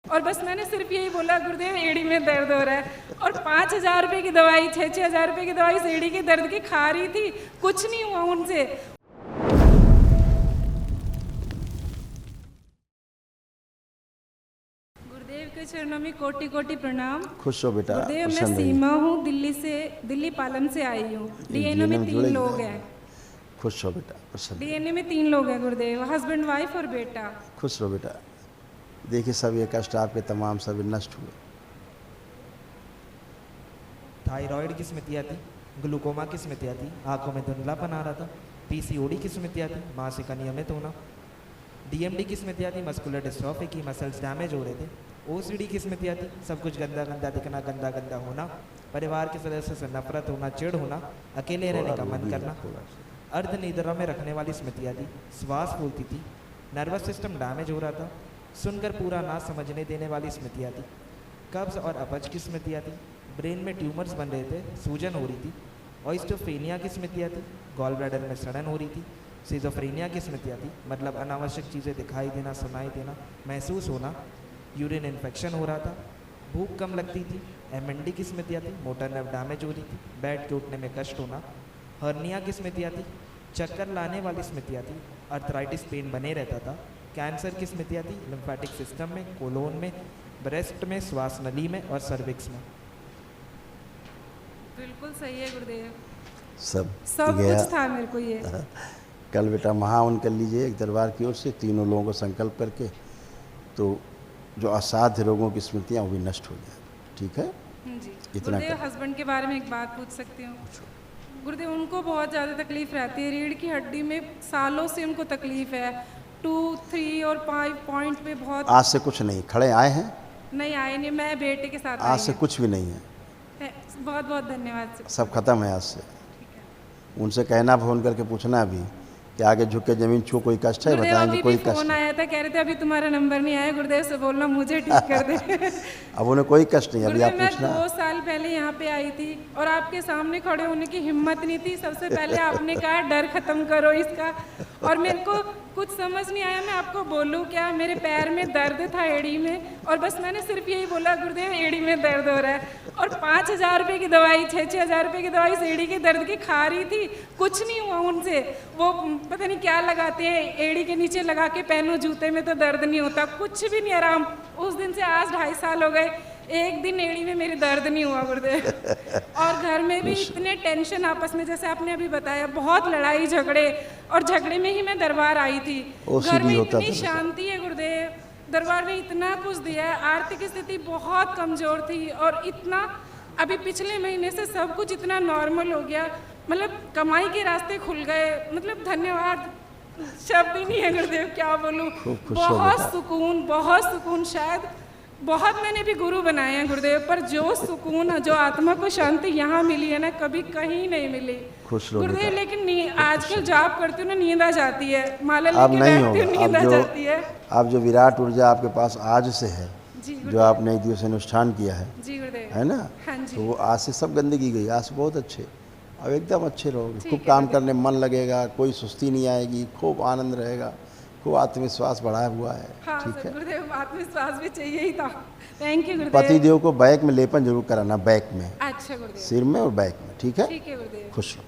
और बस मैंने सिर्फ यही बोला गुरुदेव एड़ी में दर्द हो रहा है, और 5,000 रुपये की दवाई, 6,000 रुपये की दवाई इस एड़ी के दर्द की खा रही थी, कुछ नहीं हुआ उनसे। गुरुदेव के चरणों में कोटि कोटि प्रणाम। खुश हो बेटा। गुरुदेव मैं सीमा हूँ, दिल्ली पालम से आई हूँ। डीएनए में 3 लोग हैं। खुश हो बेटा, प्रसन्न। डीएनए में 3 लोग हैं गुरुदेव, हस्बैंड वाइफ और बेटा। खुश रहो बेटा। देखिए सब ये कष्ट आपके तमाम सब नष्ट हुए। थायराइड की स्मृतियाँ थी, ग्लूकोमा की स्मृतियाँ थी, आंखों में धुंधलापन आ रहा था, पीसीओडी की स्मृतियाँ थी, मासिक अनियमित होना, डीएमडी की स्मृतियाँ थी, मस्कुलर डिस्ट्रॉफी की, मसल्स डैमेज हो रहे थे, ओसीडी की स्मृतियाँ थी, सब कुछ गंदा गंदा दिखना, गंदा गंदा होना, परिवार के सदस्य से नफरत होना, चिढ़ होना, अकेले रहने का मन करना, अर्धनिद्रा में रखने वाली स्मृतियाँ थी, श्वास फूलती थी, नर्वस सिस्टम डैमेज हो रहा था, सुनकर पूरा ना समझने देने वाली स्मृतियाँ थी, कब्ज और अपच की स्मृतियाँ थी, ब्रेन में ट्यूमर्स बन रहे थे, सूजन हो रही थी, ऑइस्टोफेनिया की स्मृतियाँ थी, गॉल ब्लैडर में सड़न हो रही थी, सिजोफ्रेनिया की स्मृतियाँ थी, मतलब अनावश्यक चीज़ें दिखाई देना, सुनाई देना, महसूस होना, यूरिन इन्फेक्शन हो रहा था, भूख कम लगती थी, एमएनडी की स्मृतियाँ थी, मोटर नर्व डैमेज हो रही थी, बैठ के उठने में कष्ट होना, हर्निया की स्मृतियाँ थी, चक्कर लाने वाली स्मृतियाँ थी, अर्थराइटिस पेन बने रहता था, कैंसर की स्मृतियाँ थी, लिम्फेटिक सिस्टम में, कोलोन में, ब्रेस्ट में, श्वास नली में और सर्विक्स में। बिल्कुल सही है गुरुदेव, सब कुछ था मेरे को ये। कल बेटा महावन कर लीजिए एक दरबार की ओर से, तीनों लोगों को संकल्प करके, तो जो असाध्य रोगों की स्मृतियाँ वो भी नष्ट हो जाए। ठीक है जी। इतना गुरुदेव हस्बैंड के बारे में एक बात पूछ सकती हूँ? गुरुदेव उनको बहुत ज़्यादा तकलीफ रहती है, रीढ़ की हड्डी में सालों से उनको तकलीफ है, 2, 3 और 5 पॉइंट पे बहुत। आज से कुछ नहीं, खड़े आए हैं? नहीं आए नहीं, मैं बेटे के साथ आज से कुछ भी नहीं है। बहुत बहुत धन्यवाद। सब खत्म है आज से। उनसे कहना फोन करके पूछना अभी कि आगे झुक के जमीन छू कोई कष्ट है, बताएंगे कोई कष्ट। फोन आया था, कह रहे थे अभी तुम्हारा नंबर नहीं आया, गुरुदेव से बोलना मुझे ठीक कर दे। अब उन्हें कोई कष्ट नहीं, अभी आप पूछना। मैं 2 साल पहले यहाँ पे आई थी और आपके सामने खड़े होने की हिम्मत नहीं थी। सबसे पहले आपने कहा डर खत्म करो इसका, और मेरे को कुछ समझ नहीं आया मैं आपको बोलूँ क्या। मेरे पैर में दर्द था एड़ी में, और बस मैंने सिर्फ यही बोला गुरुदेव एड़ी में दर्द हो रहा है, और 5,000 रुपये की दवाई, 6,000 रुपये की दवाई इस एड़ी के दर्द की खा रही थी, कुछ नहीं हुआ उनसे। वो पता नहीं क्या लगाते हैं, एड़ी के नीचे लगा के पहनो जूते में तो दर्द नहीं होता, कुछ भी नहीं आराम। उस दिन से आज 2.5 साल हो गए, एक दिन एड़ी में मेरी दर्द नहीं हुआ गुरुदेव। और घर में भी इतने टेंशन आपस में, जैसे आपने अभी बताया, बहुत लड़ाई झगड़े, और झगड़े में ही मैं दरबार आई थी। घर में इतनी शांति है गुरुदेव, दरबार में इतना कुछ दिया है। आर्थिक स्थिति बहुत कमज़ोर थी, और इतना अभी पिछले महीने से सब कुछ इतना नॉर्मल हो गया, मतलब कमाई के रास्ते खुल गए। मतलब धन्यवाद, शब्द ही नहीं है गुरुदेव, क्या बोलूँ। बहुत सुकून, शायद बहुत मैंने भी गुरु बनाए हैं गुरुदेव, पर जो सुकून, जो आत्मा को शांति यहाँ मिली है ना, कभी कहीं नहीं मिली गुरुदेव। लेकिन आजकल जॉब करती हूँ ना, नींद आ जाती है, माला लेके बैठती हूँ, नींद आ जाती है। अब जो विराट ऊर्जा आपके पास आज से है, जो आपने एक दिवस अनुष्ठान किया है, है ना, तो वो आज से सब गंदगी गई, आज से बहुत अच्छे, अब एकदम अच्छे रहोगे, खूब काम करने में मन लगेगा, कोई सुस्ती नहीं आएगी, खूब आनंद रहेगा, खूब आत्मविश्वास बढ़ाया हुआ है। हाँ, ठीक है गुरुदेव, आत्मविश्वास भी चाहिए ही था। थैंक यू गुरुदेव। पति देव को बैक में लेपन जरूर कराना, बैक में। अच्छा गुरुदेव। सिर में और बैक में। ठीक है गुरुदेव। खुश रहो।